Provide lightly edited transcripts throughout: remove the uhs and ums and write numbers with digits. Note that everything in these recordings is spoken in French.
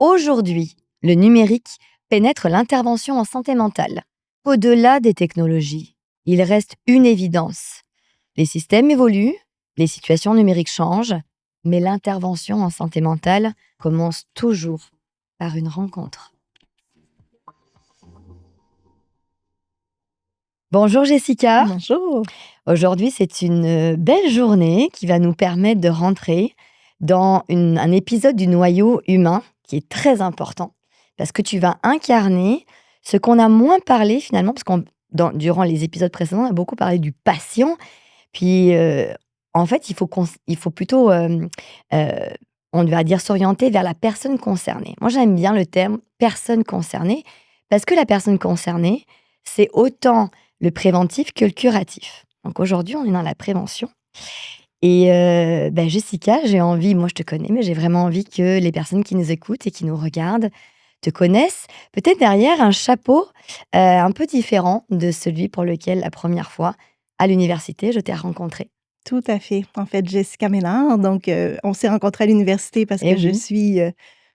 Aujourd'hui, le numérique pénètre l'intervention en santé mentale. Au-delà des technologies, il reste une évidence. Les systèmes évoluent, les situations numériques changent, mais l'intervention en santé mentale commence toujours par une rencontre. Bonjour Jessica. Bonjour. Aujourd'hui, c'est une belle journée qui va nous permettre de rentrer dans un épisode du noyau humain qui est très important parce que tu vas incarner ce qu'on a moins parlé finalement, parce durant les épisodes précédents, on a beaucoup parlé du patient. Puis, en fait, il faut plutôt, on va dire, s'orienter vers la personne concernée. Moi, j'aime bien le terme personne concernée parce que la personne concernée, c'est autant le préventif que le curatif. Donc aujourd'hui, on est dans la prévention. Et Jessica, j'ai envie, moi je te connais, mais j'ai vraiment envie que les personnes qui nous écoutent et qui nous regardent te connaissent, peut-être derrière un chapeau un peu différent de celui pour lequel la première fois, à l'université, je t'ai rencontrée. Tout à fait. En fait, Jessica Ménard, donc on s'est rencontrés à l'université parce Eh que je oui, suis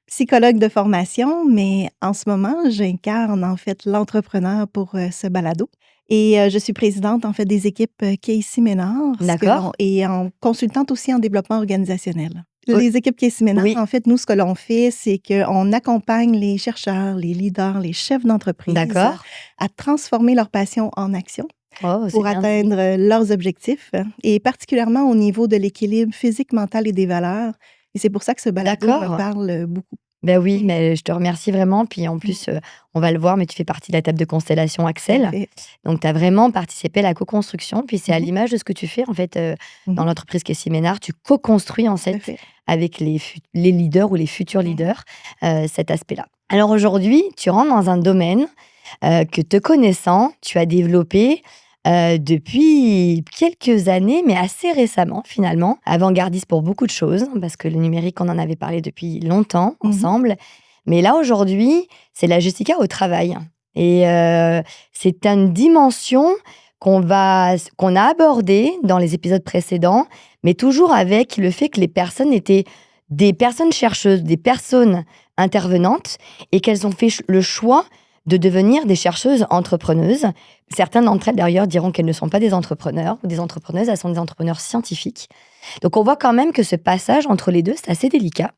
psychologue de formation, mais en ce moment, j'incarne en fait l'entrepreneur pour ce balado. Et je suis présidente en fait des équipes Casey Ménard d'accord. et en consultante aussi en développement organisationnel. Oui, Les équipes Casey Ménard, oui, en fait, nous, ce que l'on fait, c'est qu'on accompagne les chercheurs, les leaders, les chefs d'entreprise d'accord. à transformer leur passion en action Oh, c'est pour bien dit. atteindre leurs objectifs et particulièrement au niveau de l'équilibre physique, mental et des valeurs. Et c'est pour ça que ce balado me D'accord. parle beaucoup. Ben oui, mais je te remercie vraiment. Puis en Mmh, plus, on va le voir, mais tu fais partie de la table de constellation tout à Axel. fait. Donc, tu as vraiment participé à la co-construction. Puis c'est à Mmh l'image de ce que tu fais, en fait, dans mh. l'entreprise Kessie Ménard. Tu co-construis, en Tout à fait, fait. avec les leaders ou les futurs Mmh leaders, cet aspect-là. Alors aujourd'hui, tu rentres dans un domaine que te connaissant, tu as développé depuis quelques années, mais assez récemment finalement. Avant-gardiste pour beaucoup de choses, parce que le numérique, on en avait parlé depuis longtemps mh. ensemble. Mais là, aujourd'hui, c'est la Jessica au travail. Et c'est une dimension qu'on a abordée dans les épisodes précédents, mais toujours avec le fait que les personnes étaient des personnes chercheuses, des personnes intervenantes, et qu'elles ont fait le choix de devenir des chercheuses entrepreneuses. Certaines d'entre elles, d'ailleurs, diront qu'elles ne sont pas des entrepreneurs ou des entrepreneuses, elles sont des entrepreneurs scientifiques. Donc, on voit quand même que ce passage entre les deux, c'est assez délicat.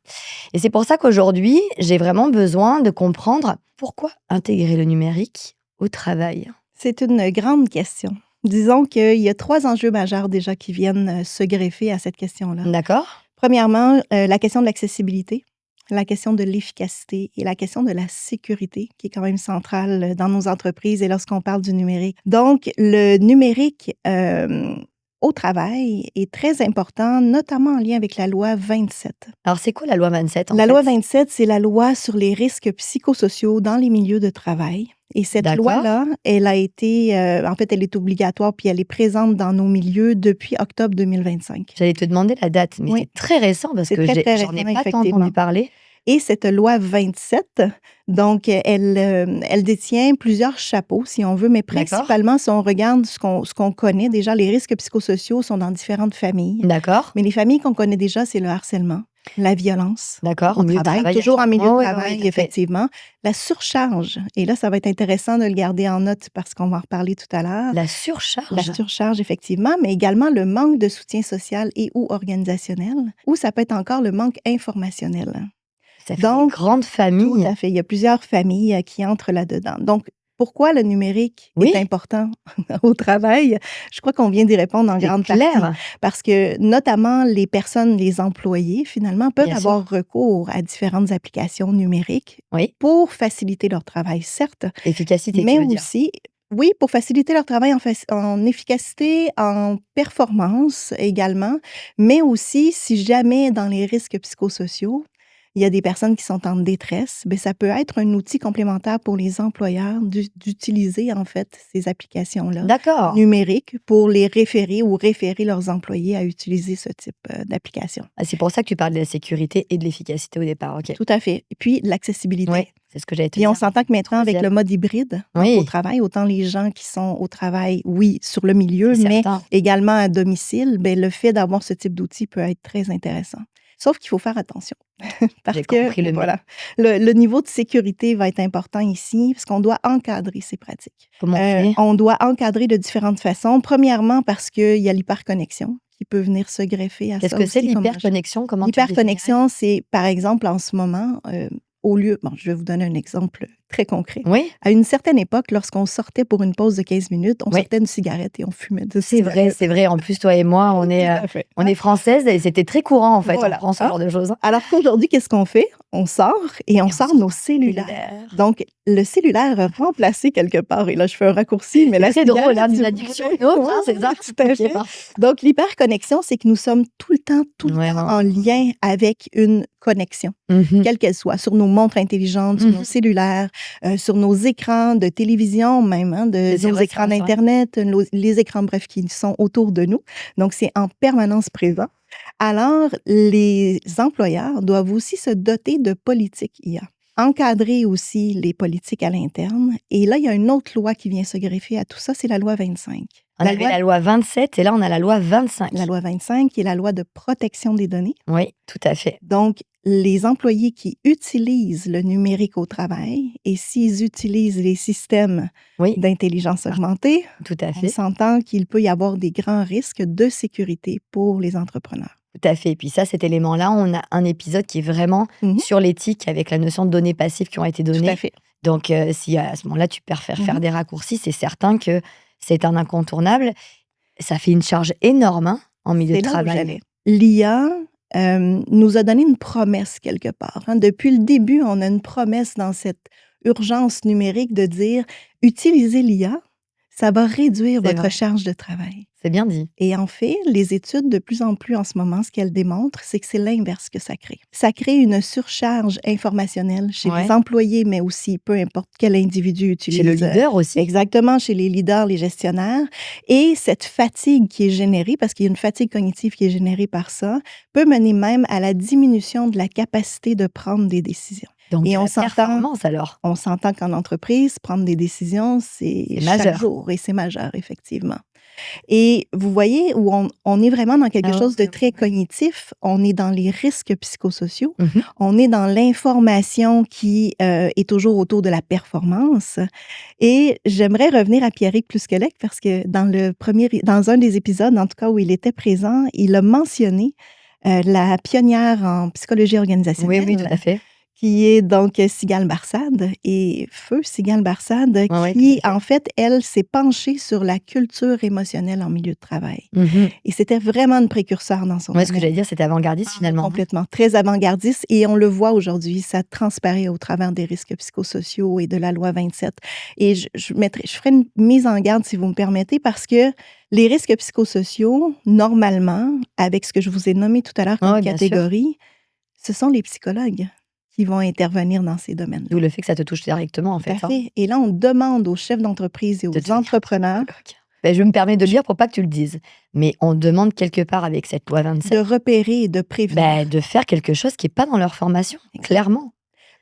Et c'est pour ça qu'aujourd'hui, j'ai vraiment besoin de comprendre pourquoi intégrer le numérique au travail. C'est une grande question. Disons qu'il y a 3 enjeux majeurs déjà qui viennent se greffer à cette question-là. D'accord? Premièrement, la question de l'accessibilité, la question de l'efficacité et la question de la sécurité qui est quand même centrale dans nos entreprises et lorsqu'on parle du numérique. Donc le numérique, au travail est très important, notamment en lien avec la loi 27. Alors, c'est quoi la loi 27, en La loi fait? 27, c'est la loi sur les risques psychosociaux dans les milieux de travail et cette D'accord? loi-là, elle a été, en fait, elle est obligatoire puis elle est présente dans nos milieux depuis octobre 2025. J'allais te demander la date, mais Oui, c'est très récent parce c'est que très, très j'en ai récent, pas tant effectivement. entendu parler. Et cette loi 27, donc elle détient plusieurs chapeaux, si on veut, mais D'accord? principalement, si on regarde ce qu'on connaît déjà, les risques psychosociaux sont dans différentes familles. D'accord? Mais les familles qu'on connaît déjà, c'est le harcèlement, la violence D'accord, au au milieu de travail, travail à toujours en chaque milieu de ouais, travail, tout à fait. effectivement. La surcharge, et là, ça va être intéressant de le garder en note parce qu'on va en reparler tout à l'heure. La La surcharge? surcharge, effectivement, mais également le manque de soutien social et ou organisationnel, ou ça peut être encore le manque informationnel. Ça fait des Donc, grandes tout familles. à fait, il y a plusieurs familles qui entrent là-dedans. Donc, pourquoi le numérique est Oui, important au travail? Je crois qu'on vient d'y répondre en c'est grande partie. clair, Parce que, notamment, les personnes, les employés, finalement, peuvent bien sûr. avoir recours à différentes applications numériques Oui, pour faciliter leur travail, certes, efficacité, tu mais veux dire? aussi, oui, pour faciliter leur travail en efficacité, en performance également, mais aussi, si jamais dans les risques psychosociaux, il y a des personnes qui sont en détresse, bien, ça peut être un outil complémentaire pour les employeurs d'utiliser, en fait, ces applications-là D'accord. numériques pour les référer ou référer leurs employés à utiliser ce type d'application. Ah, c'est pour ça que tu parles de la sécurité et de l'efficacité au départ, OK. Tout à fait. Et puis, Oui, l'accessibilité. c'est ce que j'allais te Puis on dire. s'entend que maintenant, avec 3e. le mode hybride, donc au Oui, travail, autant les gens qui sont au travail, oui, sur le milieu, c'est mais certain. également à domicile, bien, le fait d'avoir ce type d'outil peut être très intéressant. Sauf qu'il faut faire attention parce J'ai que, compris le mais. voilà, le niveau de sécurité va être important ici parce qu'on doit encadrer ces pratiques. Comment on fait? On doit encadrer de différentes façons. Premièrement, parce qu'il y a l'hyperconnexion qui peut venir se greffer à Qu'est-ce ça que c'est aussi comme enjeu. l'hyperconnexion? Comment tu le définirais? L'hyperconnexion, c'est, par exemple, en ce moment, au lieu je vais vous donner un exemple très concret. Oui, À une certaine époque, lorsqu'on sortait pour une pause de 15 minutes, on oui. sortait une cigarette et on fumait de C'est vrai, cigarettes. c'est vrai. En plus, toi et moi, Tout à fait. on est françaises et c'était très courant, en fait, en Voilà, France, ce hein? genre de choses. Alors qu'aujourd'hui, qu'est-ce qu'on fait? On sort et on Et on sort sort nos nos cellulaires. cellulaires. Donc, le cellulaire a remplacé quelque part, et là, je fais un raccourci, mais C'est la très drôle, hein, cigarette, si d'une vous addiction à voulez. une autre, hein, Oui, c'est ça? tout à OK, fait. parfait. Donc, l'hyperconnexion, c'est que nous sommes tout le temps Ouais, ouais, en lien avec une connexion, Mmh. quelle qu'elle soit, sur nos montres intelligentes, sur nos Mmh. cellulaires, sur nos écrans de télévision même, hein, de C'est nos vrai, c'est écrans vrai, c'est vrai. d'Internet, les écrans, bref, qui sont autour de nous. Donc, c'est en permanence présent. Alors, les employeurs doivent aussi se doter de politiques IA, encadrer aussi les politiques à l'interne. Et là, il y a une autre loi qui vient se greffer à tout ça, c'est la loi 25. On avait la loi 27 et là, on a la loi 25. La loi 25, qui est la loi de protection des données. Oui, tout à fait. Donc, les employés qui utilisent le numérique au travail et s'ils utilisent les systèmes Oui, d'intelligence augmentée, tout à on fait, s'entend qu'il peut y avoir des grands risques de sécurité pour les entrepreneurs. tout à fait. Et puis ça, cet élément-là, on a un épisode qui est vraiment Mhm. sur l'éthique avec la notion de données passives qui ont été Tout à données. fait. Donc, si à ce moment-là, tu préfères faire Mhm. des raccourcis, c'est certain que c'est un incontournable. Ça fait une charge énorme, hein, en milieu C'est de là où travail. j'allais. L'IA nous a donné une promesse quelque part, hein. Depuis le début, on a une promesse dans cette urgence numérique de dire utilisez l'IA, ça va réduire C'est votre vrai, charge de travail. c'est bien dit. Et en fait, les études de plus en plus en ce moment, ce qu'elles démontrent, c'est que c'est l'inverse que ça crée. Ça crée une surcharge informationnelle chez Ouais. les employés, mais aussi peu importe quel individu utilise. Chez le leader aussi. Exactement, chez les leaders, les gestionnaires. Et cette fatigue qui est générée, parce qu'il y a une fatigue cognitive qui est générée par ça, peut mener même à la diminution de la capacité de prendre des décisions. Donc, Et de on la s'entend, performance alors. on s'entend qu'en entreprise, prendre des décisions, c'est C'est chaque majeur. jour et c'est majeur, effectivement. Et vous voyez où on est vraiment dans quelque Ah chose de ouais, très ouais. cognitif, on est dans les risques psychosociaux, Mhm. on est dans l'information qui est toujours autour de la performance. Et j'aimerais revenir à Pierrick Plusquelec parce que dans un des épisodes, en tout cas où il était présent, il a mentionné la pionnière en psychologie Oui, organisationnelle, oui, tout à fait. qui est donc Sigal Barsad, et feu Sigal Barsad, Ouais, ouais, tout qui, à fait. en fait, elle, s'est penchée sur la culture émotionnelle en milieu de travail. Mhm. Et c'était vraiment une précurseur dans son Ouais, ce que domaine. j'allais dire, c'était avant-gardiste finalement. Complètement, très avant-gardiste, et on le voit aujourd'hui, ça transparaît au travers des risques psychosociaux et de la loi 27. Et je ferai une mise en garde, si vous me permettez, parce que les risques psychosociaux, normalement, avec ce que je vous ai nommé tout à l'heure comme Ouais, bien sûr. catégorie, ce sont les psychologues qui vont intervenir dans ces domaines-là. D'où le fait que ça te touche directement, en Tout à fait. Hein, fait. Et là, on demande aux chefs d'entreprise et de aux devenir entrepreneurs psychologue. Ben, je me permets de le dire pour pas que tu le dises. Mais on demande quelque part avec cette loi de 27 repérer et de prévenir. de faire quelque chose qui n'est pas dans leur formation, Exact. clairement.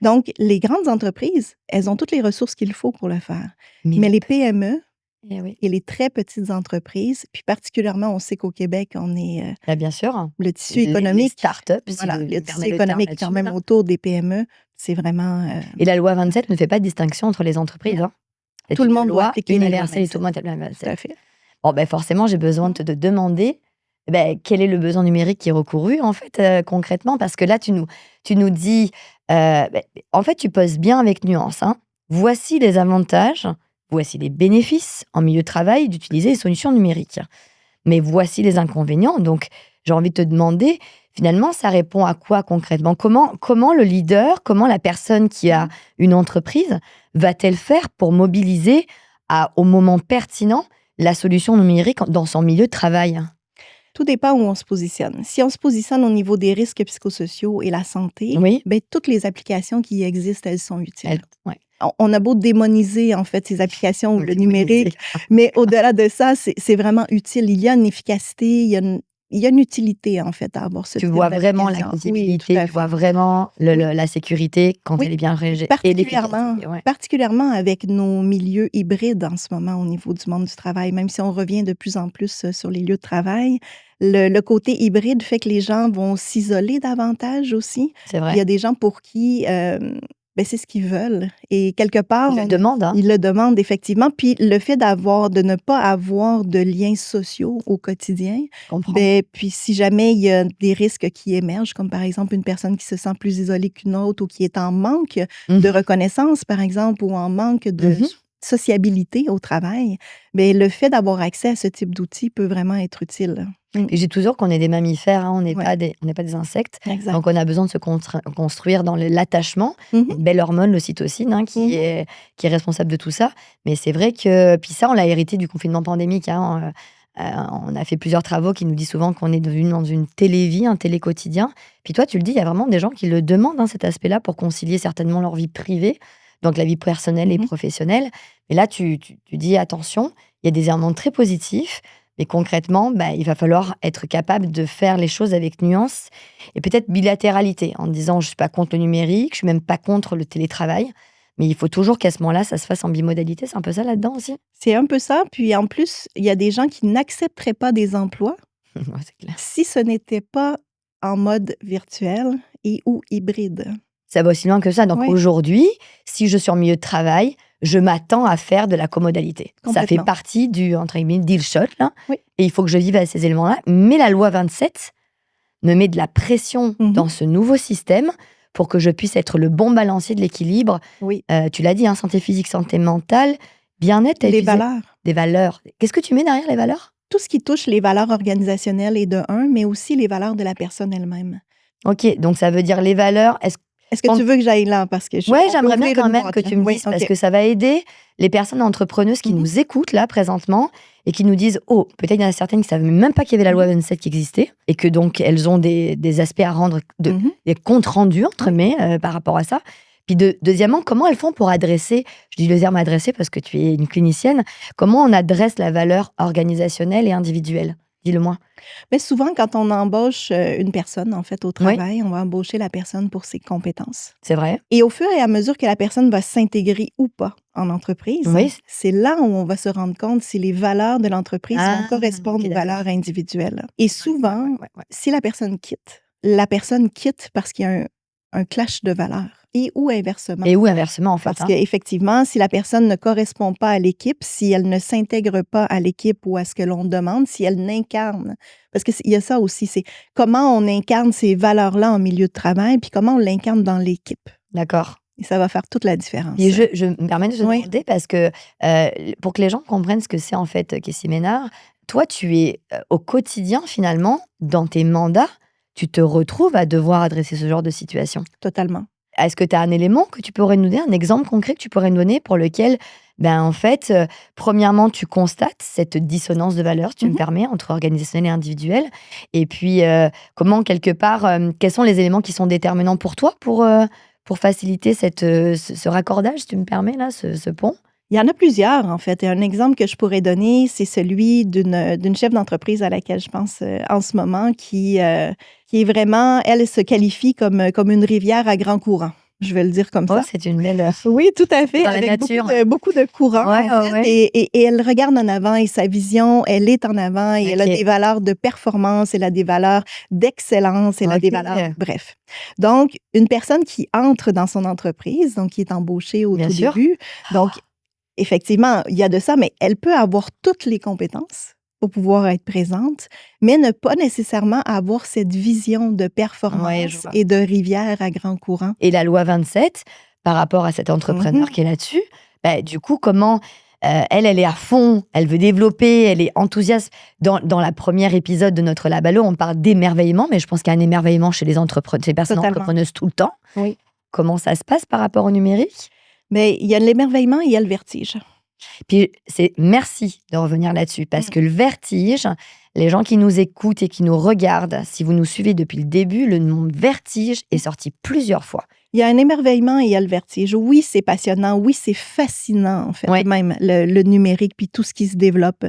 Donc, les grandes entreprises, elles ont toutes les ressources qu'il faut pour le faire. Mais les PME Eh oui. et les très petites entreprises, puis particulièrement, on sait qu'au Québec, on est Là, bien sûr. le tissu Les économique. start-up, si Voilà, vous le me tissu permettez le terme économique là-dessus. quand même Là. autour des PME, c'est vraiment Et la loi 27 ne fait pas de distinction entre les entreprises. Hein. C'est tout le une monde doit loi appliquer la loi universelle et tout 27. le monde a la loi Tout à 27. fait. Bon, ben forcément, j'ai besoin de te demander quel est le besoin numérique qui est recouru, en fait, concrètement. Parce que là, tu nous dis, en fait, tu poses bien avec nuance. Hein. Voici les avantages, voici les bénéfices en milieu de travail d'utiliser les solutions numériques. Mais voici les inconvénients. Donc, j'ai envie de te demander, finalement, ça répond à quoi concrètement? Comment le leader, comment la personne qui a une entreprise va-t-elle faire pour mobiliser au moment pertinent la solution numérique dans son milieu de travail? Tout dépend où on se positionne. Si on se positionne au niveau des risques psychosociaux et la santé, Oui. toutes les applications qui existent, elles sont utiles. Ouais. On a beau démoniser, en fait, ces applications ou le Démoniser. numérique, mais au-delà de ça, c'est vraiment utile. Il y a une efficacité, il y a il y a une utilité, en fait, à avoir ce Tu type vois vraiment d'application. Oui, tout l'accessibilité, à tu vois fait. vraiment Oui. la sécurité quand elle Oui, est bien régée et particulièrement l'efficacité, ouais. particulièrement avec nos milieux hybrides en ce moment au niveau du monde du travail, même si on revient de plus en plus, sur les lieux de travail. Le côté hybride fait que les gens vont s'isoler davantage aussi. C'est Puis il y vrai. a des gens pour qui, c'est ce qu'ils veulent et quelque part, Ils le demandent, hein. ils le demandent effectivement. Puis le fait de ne pas avoir de liens sociaux au quotidien, Je comprends. puis si jamais il y a des risques qui émergent, comme par exemple une personne qui se sent plus isolée qu'une autre ou qui est en manque de Mmh. reconnaissance, par exemple, ou en manque de Mmh. sociabilité au travail, le fait d'avoir accès à ce type d'outils peut vraiment être utile. Et je dis toujours qu'on est des mammifères, hein, Ouais, on n'est pas des insectes, exact. donc on a besoin de se construire dans l'attachement. Mmh Une mh. belle hormone, l'ocytocine, hein, Mmh. qui est responsable de tout ça. Mais c'est vrai que puis ça, on l'a hérité du confinement pandémique, hein, on a fait plusieurs travaux qui nous disent souvent qu'on est devenu dans une télévie, un téléquotidien. Puis toi, tu le dis, il y a vraiment des gens qui le demandent, hein, cet aspect-là, pour concilier certainement leur vie privée, donc la vie personnelle et Mmh. professionnelle. Mais là, tu dis: «Attention, il y a des éléments très positifs». Mais concrètement, il va falloir être capable de faire les choses avec nuance et peut-être bilatéralité, en disant: «Je suis pas contre le numérique, je suis même pas contre le télétravail». Mais il faut toujours qu'à ce moment-là, ça se fasse en bimodalité. C'est un peu ça là-dedans aussi? C'est un peu ça, puis en plus, il y a des gens qui n'accepteraient pas des emplois Ouais, c'est clair. si ce n'était pas en mode virtuel et ou hybride. Ça va aussi loin que ça. Donc Oui, aujourd'hui, si je suis en milieu de travail, je m'attends à faire de la comodalité. Ça fait complètement. partie du, entre guillemets, «deal shot» là, Oui. et il faut que je vive à ces éléments-là. Mais la loi 27 me met de la pression Mmh. dans ce nouveau système pour que je puisse être le bon balancier de l'équilibre. Oui, Tu l'as dit, hein, santé physique, santé mentale, bien-être, tu as les utilisé valeurs. des valeurs. Qu'est-ce que tu mets derrière les valeurs? Tout ce qui touche les valeurs organisationnelles est de un, mais aussi les valeurs de la personne elle-même. OK, donc ça veut dire les valeurs. Est-ce que Quand tu veux que j'aille là? Parce que Ouais, on peut j'aimerais bien ouvrir quand une même que boîte, là. tu me Oui, dises, parce OK. que ça va aider les personnes entrepreneuses qui Mmh mh. nous écoutent là présentement et qui nous disent: «Oh, peut-être il y en a certaines qui ne savaient même pas qu'il y avait la loi Mmh. 27 qui existait et que donc elles ont des aspects à rendre, Mmh. des comptes rendus entre Oui. guillemets, par rapport à ça». Puis deuxièmement, comment elles font pour adresser, je dis le terme adresser parce que tu es une clinicienne, comment on adresse la valeur organisationnelle et individuelle? Dis-le-moi. Mais souvent, quand on embauche, une personne, en fait, au Oui, travail, on va embaucher la personne pour ses compétences. c'est vrai. Et au fur et à mesure que la personne va s'intégrer ou pas en entreprise, Oui. c'est là où on va se rendre compte si les valeurs de l'entreprise vont Ah, correspondre OK, aux d'accord. valeurs individuelles. Et Ouais, ouais, ouais, souvent, ouais, ouais. si la personne quitte parce qu'il y a un clash de valeurs et ou inversement. Et ou inversement en fait, Parce hein. qu'effectivement, si la personne ne correspond pas à l'équipe, si elle ne s'intègre pas à l'équipe ou à ce que l'on demande, si elle n'incarne, parce qu'il y a ça aussi, c'est comment on incarne ces valeurs-là en milieu de travail, puis comment on l'incarne dans l'équipe. D'accord. Et ça va faire toute la Et différence. je me permets de te Oui. demander parce que, pour que les gens comprennent ce que c'est en fait, Kessie Ménard, toi tu es, au quotidien finalement, dans tes mandats, tu te retrouves à devoir adresser ce genre de situation. Totalement. Est-ce que tu as un élément que tu pourrais nous donner, un exemple concret que tu pourrais nous donner pour lequel, en fait, premièrement tu constates cette dissonance de valeurs, si tu me Mmh. permets, entre organisationnel et individuel? Et puis, comment quelque part, quels sont les éléments qui sont déterminants pour toi pour faciliter ce raccordage, si tu me permets là, ce pont? Il y en a plusieurs, en fait. Et un exemple que je pourrais donner, c'est celui d'une chef d'entreprise à laquelle je pense, en ce moment qui est vraiment elle se qualifie comme une rivière à grand courant. Je vais le dire comme Oh, ça. c'est une belle, Oui, tout à fait, dans la avec nature. beaucoup de courant, Ouais, en ouais, fait, ouais. et elle regarde en avant et sa vision, elle est en avant et elle a OK. des valeurs de performance, elle a des valeurs d'excellence, elle a des valeurs OK. bref. Donc une personne qui entre dans son entreprise, donc qui est embauchée au Bien tout sûr. début, donc effectivement, il y a de ça, mais elle peut avoir toutes les compétences pour pouvoir être présente, mais ne pas nécessairement avoir cette vision de Ouais, je performance vois. et de rivière à grand courant. Et la loi 27, par rapport à cet Mmh. entrepreneur qui est là-dessus, du coup, comment, elle est à fond, elle veut développer, elle est enthousiaste. Dans la première épisode de notre Labalo, on parle d'émerveillement, mais je pense qu'il y a un émerveillement chez les personnes Totalement. entrepreneuses tout le temps. Oui. Comment ça se passe par rapport au numérique? Mais il y a l'émerveillement et il y a le vertige. Puis merci de revenir là-dessus parce Mmh. que le vertige, les gens qui nous écoutent et qui nous regardent, si vous nous suivez depuis le début, le mot vertige est sorti plusieurs fois. Il y a un émerveillement et il y a le vertige. Oui, c'est passionnant. Oui, c'est fascinant, en fait, Ouais. même le numérique puis tout ce qui se développe.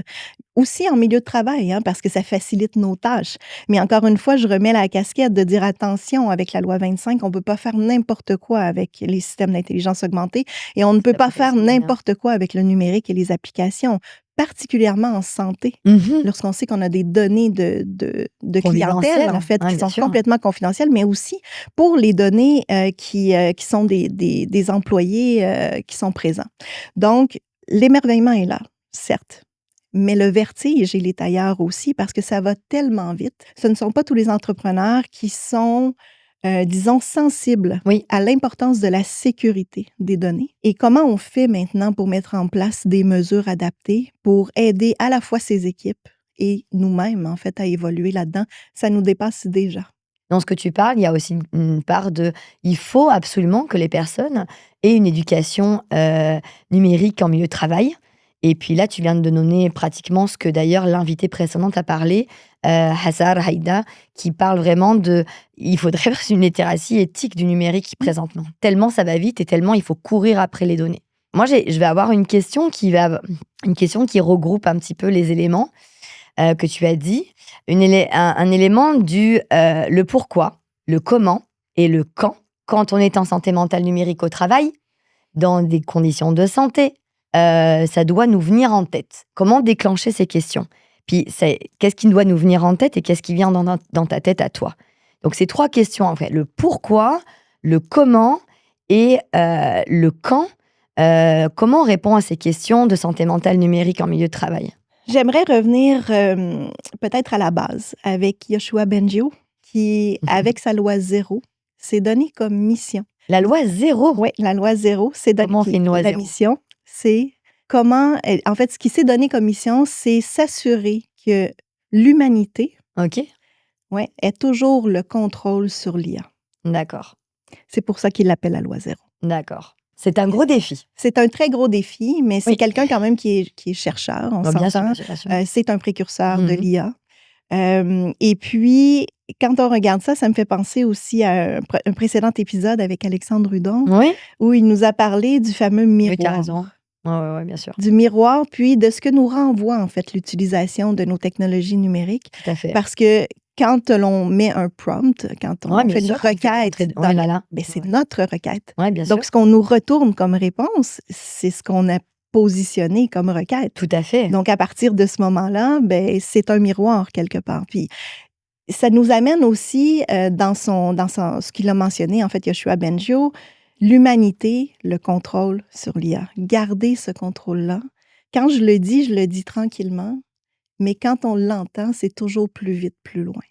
Aussi en milieu de travail, hein, parce que ça facilite nos tâches. Mais encore une fois, je remets la casquette de dire attention, avec la loi 25, on ne peut pas faire n'importe quoi avec les systèmes d'intelligence augmentée et on ne peut Ça pas pourrait faire se mener, hein. n'importe quoi avec le numérique et les applications, particulièrement en santé. Mmh. Lorsqu'on sait qu'on a des données de clientèle, en Confidentiel. fait, Ouais, qui bien sont sûr. complètement confidentielles, mais aussi pour les données qui sont des employés qui sont présents. Donc, l'émerveillement est là, certes. Mais le vertige, il est ailleurs aussi parce que ça va tellement vite. Ce ne sont pas tous les entrepreneurs qui sont, disons, sensibles Oui. à l'importance de la sécurité des données. Et comment on fait maintenant pour mettre en place des mesures adaptées pour aider à la fois ces équipes et nous-mêmes, en fait, à évoluer là-dedans? Ça nous dépasse déjà. Dans ce que tu parles, il y a aussi une part de il faut absolument que les personnes aient une éducation, numérique en milieu de travail et puis là, tu viens de donner pratiquement ce que d'ailleurs l'invitée précédente a parlé, Hassar Haïda, qui parle vraiment de il faudrait faire une littératie éthique du numérique présentement. Tellement ça va vite et tellement il faut courir après les données. Moi, je vais avoir une question qui regroupe un petit peu les éléments, que tu as dit. Un élément du le pourquoi, le comment et le quand on est en santé mentale numérique au travail, dans des conditions de santé, ça doit nous venir en tête. Comment déclencher ces questions? Puis qu'est-ce qui doit nous venir en tête et qu'est-ce qui vient dans ta tête à toi? Donc ces 3 questions en fait, le pourquoi, le comment et le quand. Comment on répond à ces questions de santé mentale numérique en milieu de travail? J'aimerais revenir peut-être à la base avec Yoshua Bengio, qui, avec sa loi 0, s'est donné comme mission. La loi 0? Oui, la loi 0, c'est Comment on fait une loi la 0? mission, c'est en fait, ce qui s'est donné comme mission, c'est s'assurer que l'humanité, OK, ouais, ait toujours le contrôle sur l'IA. d'accord, C'est pour ça qu'il l'appelle la loi 0. d'accord. C'est un gros défi. C'est un très gros défi, mais c'est Oui. quelqu'un quand même qui est chercheur, on Bah, bien sûr, s'entend. bien sûr, bien sûr. C'est un précurseur de Mmh. l'IA. Et puis, quand on regarde ça, ça me fait penser aussi à un précédent épisode avec Alexandre Hudon, Oui, où il nous a parlé du fameux oui, tu as raison. miroir. Ouais, ouais, ouais, bien sûr, Du miroir, puis de ce que nous renvoie, en fait, l'utilisation de nos technologies numériques. tout à fait. Parce que quand l'on met un prompt, quand on Ouais, bien fait une sûr, on fait requête, rentrer oh là là. c'est Ouais. notre requête. Ouais, bien sûr, Donc, ce qu'on nous retourne comme réponse, c'est ce qu'on a positionné comme requête. tout à fait. Donc, à partir de ce moment-là, c'est un miroir quelque part. Puis, ça nous amène aussi dans ce qu'il a mentionné, en fait, Yoshua Bengio, l'humanité, le contrôle sur l'IA. Garder ce contrôle-là. Quand je le dis tranquillement, mais quand on l'entend, c'est toujours plus vite, plus loin.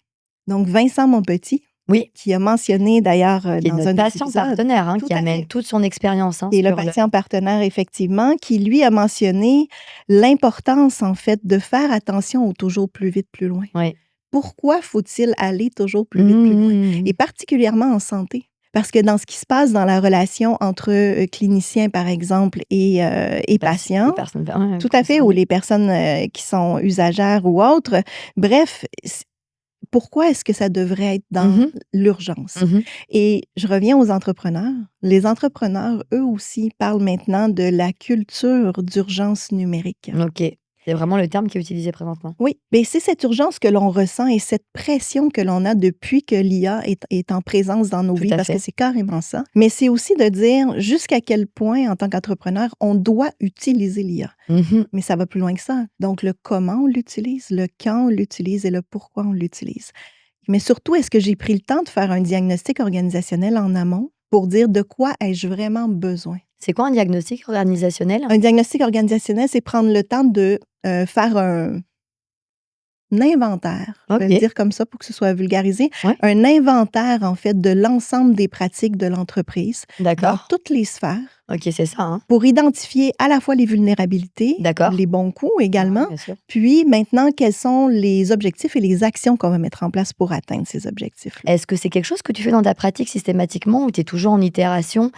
Donc, Vincent Monpetit, Oui, qui a mentionné d'ailleurs qui est dans notre un des patient épisodes, partenaire, hein, tout qui à amène fait, toute son expérience, hein, et le sur le patient partenaire, effectivement, qui lui a mentionné l'importance, en fait, de faire attention au toujours plus vite, plus loin. oui. Pourquoi faut-il aller toujours plus vite, plus loin? Mmh. Et particulièrement en santé. Parce que dans ce qui se passe dans la relation entre cliniciens, par exemple, et patients, Les personnes ouais, tout à fait, ou concernées. les personnes qui sont usagères ou autres, bref, pourquoi est-ce que ça devrait être dans Mmh. l'urgence? Mmh. Et je reviens aux entrepreneurs. Les entrepreneurs, eux aussi, parlent maintenant de la culture d'urgence numérique. OK. C'est vraiment le terme qui est utilisé présentement. Oui, mais c'est cette urgence que l'on ressent et cette pression que l'on a depuis que l'IA est en présence dans nos Tout vies, à parce que fait. c'est carrément ça. Mais c'est aussi de dire jusqu'à quel point, en tant qu'entrepreneur, on doit utiliser l'IA. Mmh. Mais ça va plus loin que ça. Donc, le comment on l'utilise, le quand on l'utilise et le pourquoi on l'utilise. Mais surtout, est-ce que j'ai pris le temps de faire un diagnostic organisationnel en amont pour dire de quoi ai-je vraiment besoin? C'est quoi un diagnostic organisationnel? Un diagnostic organisationnel, c'est prendre le temps de faire un inventaire, je vais le OK. dire comme ça pour que ce soit vulgarisé, Ouais. un inventaire, en fait, de l'ensemble des pratiques de l'entreprise dans D'accord. toutes les sphères OK, c'est ça, hein. pour identifier à la fois les vulnérabilités, D'accord. les bons coups Ouais, également, bien sûr. puis maintenant, quels sont les objectifs et les actions qu'on va mettre en place pour atteindre ces objectifs-là. Est-ce que c'est quelque chose que tu fais dans ta pratique systématiquement ou tu es toujours en itération,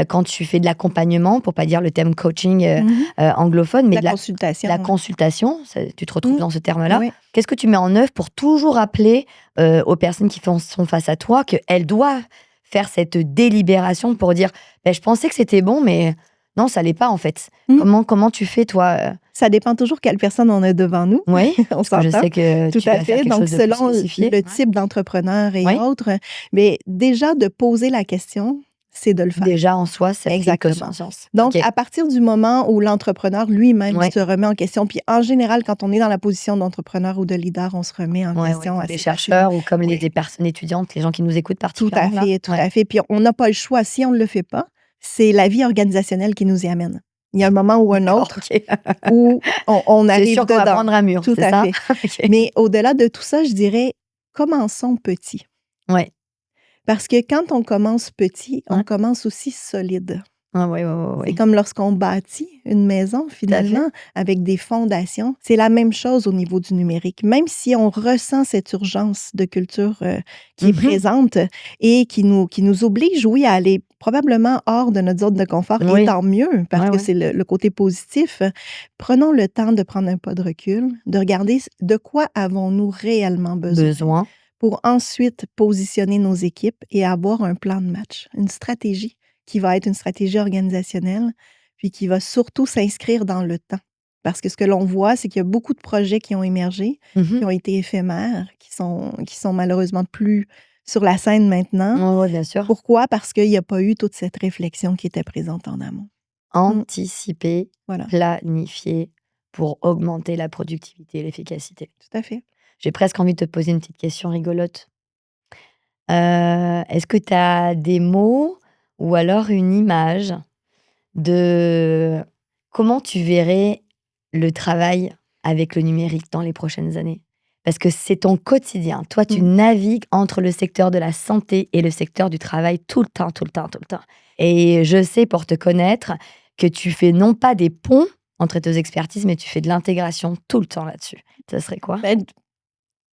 quand tu fais de l'accompagnement, pour pas dire le terme coaching, anglophone, mais La de consultation. la consultation, tu te retrouves Mmh. dans ce terme-là. Oui. Qu'est-ce que tu mets en œuvre pour toujours rappeler aux personnes qui sont face à toi qu'elles doivent faire cette délibération pour dire je pensais que c'était bon, mais non, ça l'est pas en fait. Comment tu fais, toi Ça dépend toujours quelle personne on a devant nous. Oui, on parce que je s'entend. sais que Tout tu à vas faire fait. quelque Donc, chose de plus selon spécifié. le type d'entrepreneur et Oui. autres, mais déjà de poser la question, c'est de le faire. Déjà en soi, ça fait une Exactement. conscience. Donc, Ok. à partir du moment où l'entrepreneur lui-même Ouais. se remet en question, puis en général, quand on est dans la position d'entrepreneur ou de leader, on se remet en question comme assez les chercheurs ou comme Oui. les personnes étudiantes, les gens qui nous écoutent Tout à particulièrement. fait, tout à fait. Puis on n'a pas le choix. Si on ne le fait pas, c'est la vie organisationnelle qui nous y amène. Il y a un moment ou un autre où on C'est arrive sûr qu'on va dedans. prendre un mur, Tout c'est à ça? fait. Ok. Mais au-delà de tout ça, je dirais, commençons petit. Ouais. Parce que quand on commence petit, on Ouais. commence aussi solide. Ah, ouais. C'est comme lorsqu'on bâtit une maison, finalement, avec des fondations. C'est la même chose au niveau du numérique. Même si on ressent cette urgence de culture qui est présente et qui nous oblige, oui, à aller probablement hors de notre zone de confort, et tant mieux, parce que c'est le côté positif. Prenons le temps de prendre un pas de recul, de regarder de quoi avons-nous réellement besoin pour ensuite positionner nos équipes et avoir un plan de match, une stratégie qui va être une stratégie organisationnelle, puis qui va surtout s'inscrire dans le temps. Parce que ce que l'on voit, c'est qu'il y a beaucoup de projets qui ont émergé, qui ont été éphémères, qui sont malheureusement plus sur la scène maintenant. Oui, bien sûr. Pourquoi? Parce qu'il n'y a pas eu toute cette réflexion qui était présente en amont. Anticiper, Voilà, planifier pour augmenter la productivité et l'efficacité. tout à fait. J'ai presque envie de te poser une petite question rigolote. Est-ce que tu as des mots ou alors une image de comment tu verrais le travail avec le numérique dans les prochaines années? Parce que c'est ton quotidien. Toi, tu navigues entre le secteur de la santé et le secteur du travail tout le temps, tout le temps, tout le temps. Et je sais, pour te connaître, que tu fais non pas des ponts entre tes expertises, mais tu fais de l'intégration tout le temps là-dessus. Ça serait quoi? Ben,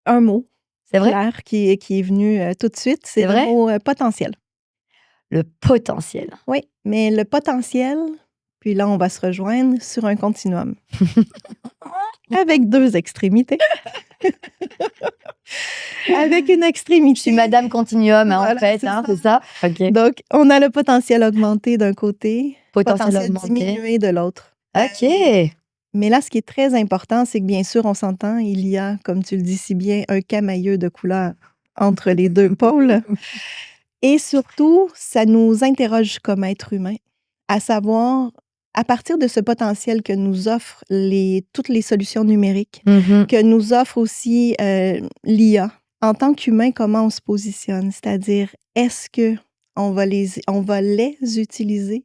un mot C'est vrai? clair qui est venu tout de suite, c'est C'est le vrai? mot potentiel. Le potentiel. Oui, mais le potentiel, puis là, on va se rejoindre sur un continuum. Avec 2 extrémités. Avec une extrémité. Je suis Madame Continuum, Voilà, en fait, c'est c'est ça? OK. Donc, on a le potentiel augmenté d'un côté, Potentiel augmenté. diminué de l'autre. OK. Mais là, ce qui est très important, c'est que bien sûr, on s'entend, il y a, comme tu le dis si bien, un camailleux de couleurs entre les 2 pôles. Et surtout, ça nous interroge comme êtres humains, à savoir, à partir de ce potentiel que nous offrent toutes les solutions numériques, que nous offre aussi l'IA, en tant qu'humain, comment on se positionne? C'est-à-dire, est-ce qu'on va les utiliser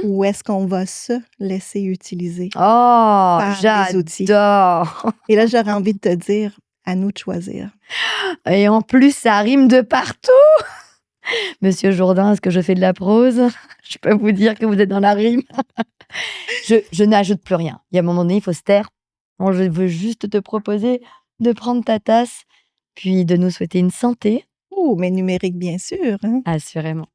ou est-ce qu'on va se laisser utiliser Oh, par les outils? j'adore! Et là, j'aurais envie de te dire, à nous de choisir. Et en plus, ça rime de partout! Monsieur Jourdain, est-ce que je fais de la prose? Je peux vous dire que vous êtes dans la rime. Je n'ajoute plus rien. Il y a un moment donné, il faut se taire. Bon, je veux juste te proposer de prendre ta tasse, puis de nous souhaiter une santé. Oh, mais numérique, bien sûr, hein? Assurément.